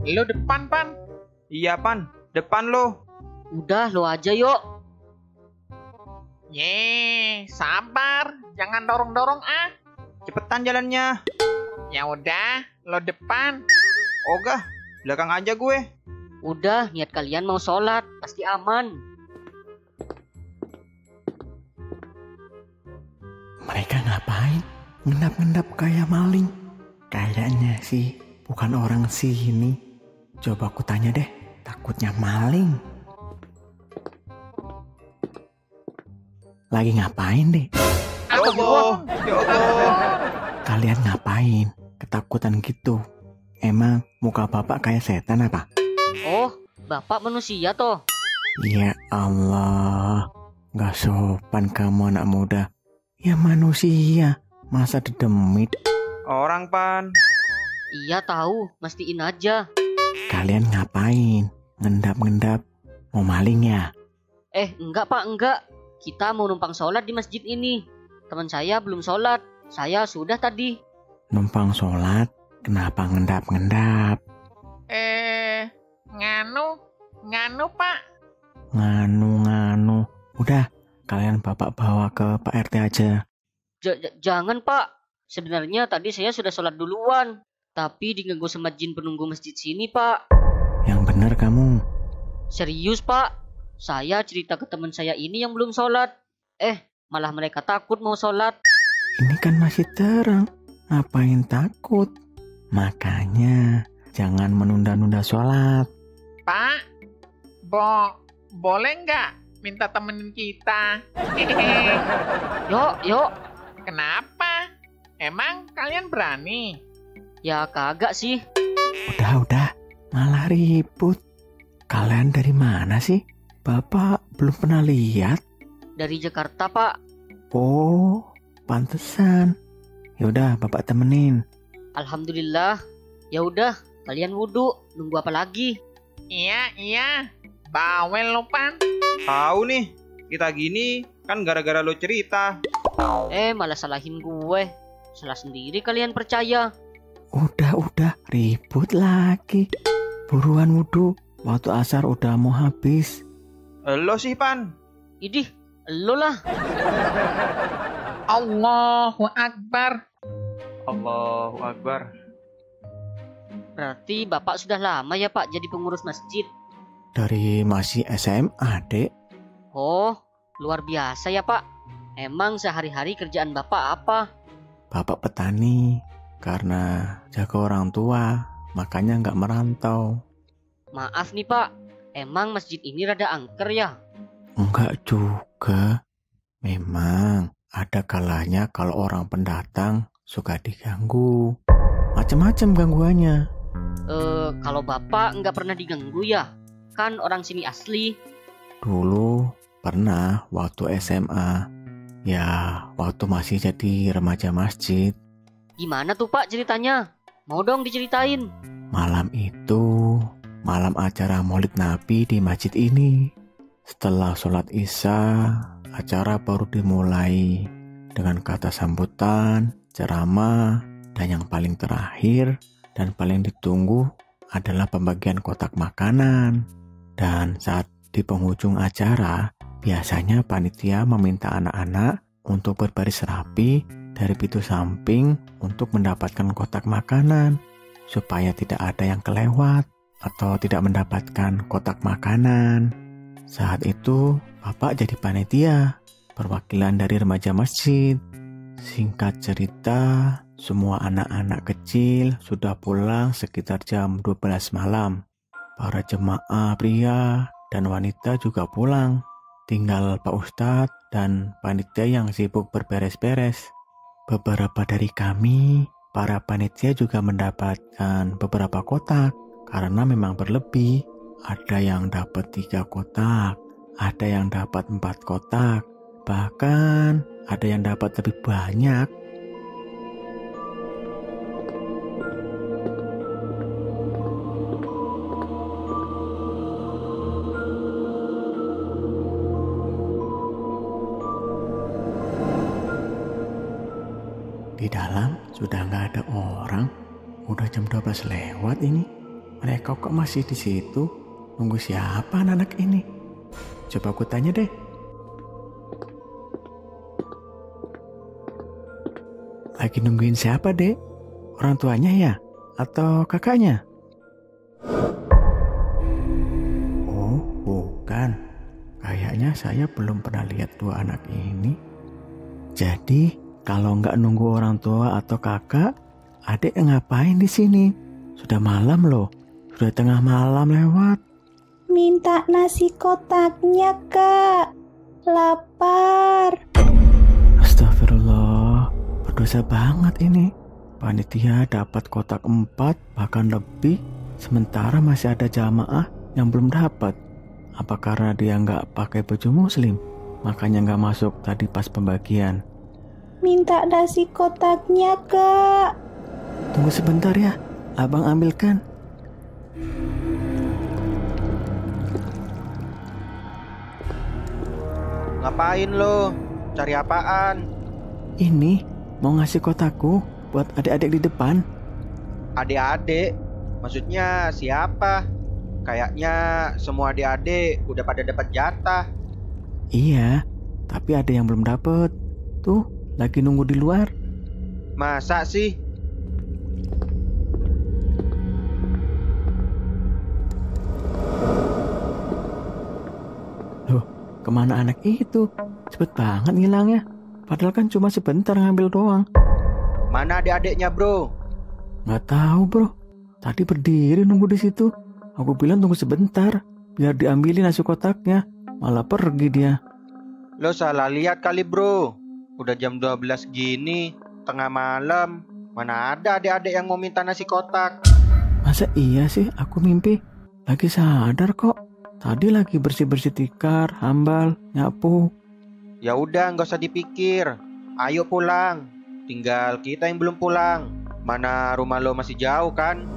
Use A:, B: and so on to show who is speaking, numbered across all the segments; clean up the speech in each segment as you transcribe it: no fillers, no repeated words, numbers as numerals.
A: Lu depan, Pan.
B: Iya, Pan. Depan lo.
C: Udah, lo aja yuk.
A: Sabar. Jangan dorong-dorong ah.
B: Cepetan jalannya.
A: Ya udah, lo depan.
B: Ogah, belakang aja gue.
C: Udah, niat kalian mau sholat, pasti aman.
D: Mereka ngapain? Ngendap-ngendap kayak maling. Kayaknya sih bukan orang sini. Coba aku tanya deh, takutnya maling. Lagi ngapain deh?
B: Yogo.
D: Kalian ngapain? Ketakutan gitu. Emang muka bapak kayak setan apa?
C: Oh, bapak manusia toh.
D: Ya Allah, gak sopan kamu anak muda. Ya manusia, masa didemit?
B: Orang, Pan.
C: Iya tahu, mastiin aja.
D: Kalian ngapain? Ngendap-ngendap? Mau maling ya?
C: Enggak pak, enggak. Kita mau numpang sholat di masjid ini. Teman saya belum sholat, saya sudah tadi.
D: Numpang sholat? Kenapa ngendap-ngendap?
A: Nganu Pak.
D: Nganu. Udah, kalian bapak bawa ke Pak RT aja.
C: Jangan pak. Sebenarnya tadi saya sudah sholat duluan. Tapi diganggu sama jin penunggu masjid sini pak.
D: Yang bener kamu.
C: Serius pak. Saya cerita ke teman saya ini yang belum sholat. Malah mereka takut mau sholat.
D: Ini kan masih terang. Ngapain takut? Makanya jangan menunda-nunda sholat.
A: Pak, boleh nggak minta temenin kita?
C: Yuk.
A: Kenapa? Emang kalian berani?
C: Ya kagak sih.
D: Udah, malah ribut. Kalian dari mana sih? Bapak belum pernah lihat.
C: Dari Jakarta pak.
D: Oh, pantesan. Yaudah, bapak temenin.
C: Alhamdulillah. Ya udah, kalian wudhu. Nunggu apa lagi?
A: Iya. Bawel lo, Pan.
B: Tahu nih, kita gini kan gara-gara lo cerita.
C: Malah salahin gue. Salah sendiri kalian percaya.
D: Udah, ribut lagi. Buruan wudhu. Waktu asar udah mau habis.
B: Lo sih, Pan.
C: Idih, lo lah.
A: Allahu Akbar.
B: Allahu Akbar.
C: Berarti bapak sudah lama ya pak jadi pengurus masjid.
D: Dari masih SMA, Dek.
C: Oh, luar biasa ya pak. Emang sehari-hari kerjaan bapak apa?
D: Bapak petani. Karena jaga orang tua, makanya nggak merantau.
C: Maaf nih pak, emang masjid ini rada angker ya?
D: Enggak juga. Memang ada kalanya kalau orang pendatang suka diganggu. Macam-macam gangguannya.
C: Kalau bapak nggak pernah diganggu ya? Kan orang sini asli.
D: Dulu pernah waktu SMA. Ya, waktu masih jadi remaja masjid.
C: Gimana tuh pak ceritanya? Mau dong diceritain.
D: Malam itu, malam acara Maulid Nabi di masjid ini. Setelah sholat Isya, acara baru dimulai dengan kata sambutan, ceramah, dan yang paling terakhir dan paling ditunggu adalah pembagian kotak makanan. Dan saat di penghujung acara, biasanya panitia meminta anak-anak untuk berbaris rapi dari pintu samping untuk mendapatkan kotak makanan, supaya tidak ada yang kelewat atau tidak mendapatkan kotak makanan. Saat itu, Bapak jadi panitia, perwakilan dari remaja masjid. Singkat cerita, semua anak-anak kecil sudah pulang sekitar jam 12 malam. Para jemaah pria dan wanita juga pulang. Tinggal Pak Ustadz dan panitia yang sibuk berberes-beres. Beberapa dari kami, para panitia juga mendapatkan beberapa kotak karena memang berlebih. Ada yang dapat 3 kotak, ada yang dapat 4 kotak, bahkan ada yang dapat lebih banyak. Di dalam sudah nggak ada orang. Udah jam 12 lewat ini. Mereka kok masih di situ? Nunggu siapa anak-anak ini? Coba aku tanya deh. Lagi nungguin siapa, Dek? Orang tuanya ya? Atau kakaknya? Oh, bukan. Kayaknya saya belum pernah lihat dua anak ini. Jadi, kalau nggak nunggu orang tua atau kakak, adik ngapain di sini? Sudah malam loh. Sudah tengah malam lewat.
E: Minta nasi kotaknya, Kak. Lapar.
D: Astagfirullah, berdosa banget ini. Panitia dapat kotak 4 bahkan lebih, sementara masih ada jamaah yang belum dapat. Apa karena dia nggak pakai baju muslim, makanya nggak masuk tadi pas pembagian?
E: Minta nasi kotaknya, Kak.
D: Tunggu sebentar ya, abang ambilkan.
B: Ngapain lo? Cari apaan?
D: Ini mau ngasih kotakku buat adik-adik di depan.
B: Adik-adik? Maksudnya siapa? Kayaknya semua adik-adik udah pada dapat jatah.
D: Iya, tapi ada yang belum dapet. Tuh, lagi nunggu di luar.
B: Masa sih?
D: Loh, kemana anak itu? Cepet banget ngilangnya. Padahal kan cuma sebentar ngambil doang.
B: Mana adik-adiknya, bro?
D: Nggak tahu, bro. Tadi berdiri nunggu di situ. Aku bilang tunggu sebentar, biar diambilin nasi kotaknya. Malah pergi dia.
B: Lo salah lihat kali, bro. Udah jam 12 gini, tengah malam. Mana ada adik-adik yang mau minta nasi kotak?
D: Masa iya sih aku mimpi? Lagi sadar kok. Tadi lagi bersih-bersih tikar, hambal, nyapu.
B: Ya udah, nggak usah dipikir. Ayo pulang. Tinggal kita yang belum pulang. Mana rumah lo masih jauh kan?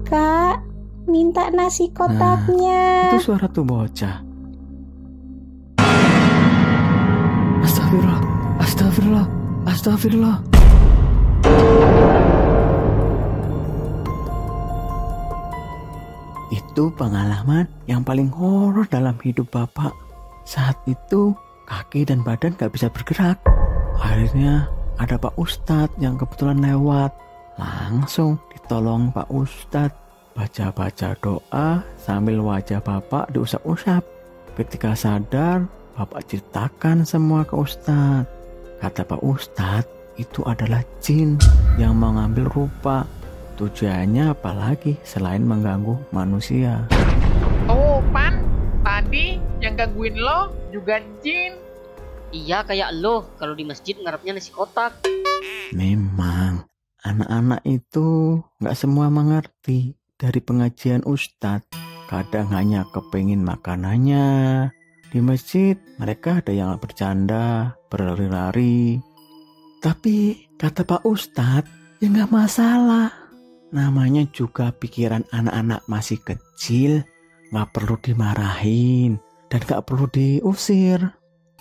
E: Kak, minta nasi kotaknya.
D: Itu suara tuh bocah. Astagfirullah, astagfirullah, astagfirullah. Itu pengalaman yang paling horor dalam hidup Bapak. Saat itu kaki dan badan gak bisa bergerak. Akhirnya ada Pak Ustadz yang kebetulan lewat. Langsung ditolong Pak Ustadz. Baca-baca doa sambil wajah Bapak diusap-usap. Ketika sadar, Bapak ceritakan semua ke Ustadz. Kata Pak Ustadz, itu adalah jin yang mengambil rupa. Tujuannya apalagi selain mengganggu manusia.
A: Oh, Pan, tadi yang gangguin lo juga jin.
C: Iya kayak lo kalau di masjid ngarepnya nasi kotak.
D: Memang, anak-anak itu gak semua mengerti. Dari pengajian Ustadz, kadang hanya kepengin makanannya. Di masjid, mereka ada yang bercanda, berlari-lari. Tapi, kata Pak Ustadz, ya gak masalah. Namanya juga pikiran anak-anak masih kecil, gak perlu dimarahin, dan gak perlu diusir.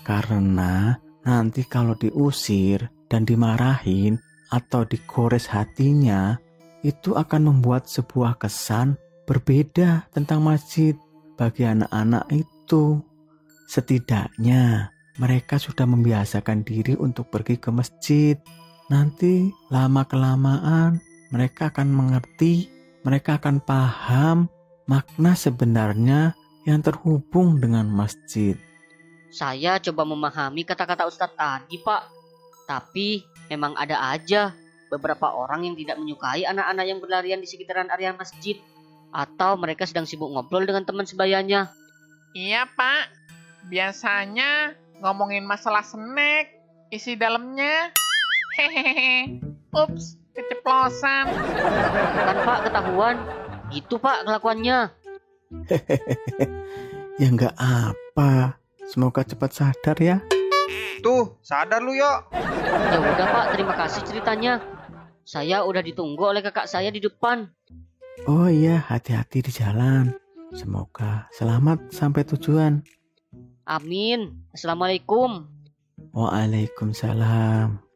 D: Karena nanti kalau diusir dan dimarahin, atau digores hatinya, itu akan membuat sebuah kesan berbeda tentang masjid bagi anak-anak itu. Setidaknya mereka sudah membiasakan diri untuk pergi ke masjid. Nanti lama-kelamaan mereka akan mengerti, mereka akan paham makna sebenarnya yang terhubung dengan masjid.
C: Saya coba memahami kata-kata Ustadz tadi, Pak. Tapi memang ada aja beberapa orang yang tidak menyukai anak-anak yang berlarian di sekitaran area masjid. Atau mereka sedang sibuk ngobrol dengan teman sebayanya.
A: Iya, Pak. Biasanya ngomongin masalah snack, isi dalamnya. Hehehe. Ups, keceplosan.
C: Kan Pak ketahuan. Gitu Pak kelakuannya.
D: Ya nggak apa. Semoga cepat sadar ya.
B: Tuh, sadar lu yuk.
C: Ya udah Pak, terima kasih ceritanya. Saya udah ditunggu oleh kakak saya di depan.
D: Oh iya, hati-hati di jalan. Semoga selamat sampai tujuan.
C: Amin. Assalamualaikum.
D: Waalaikumsalam.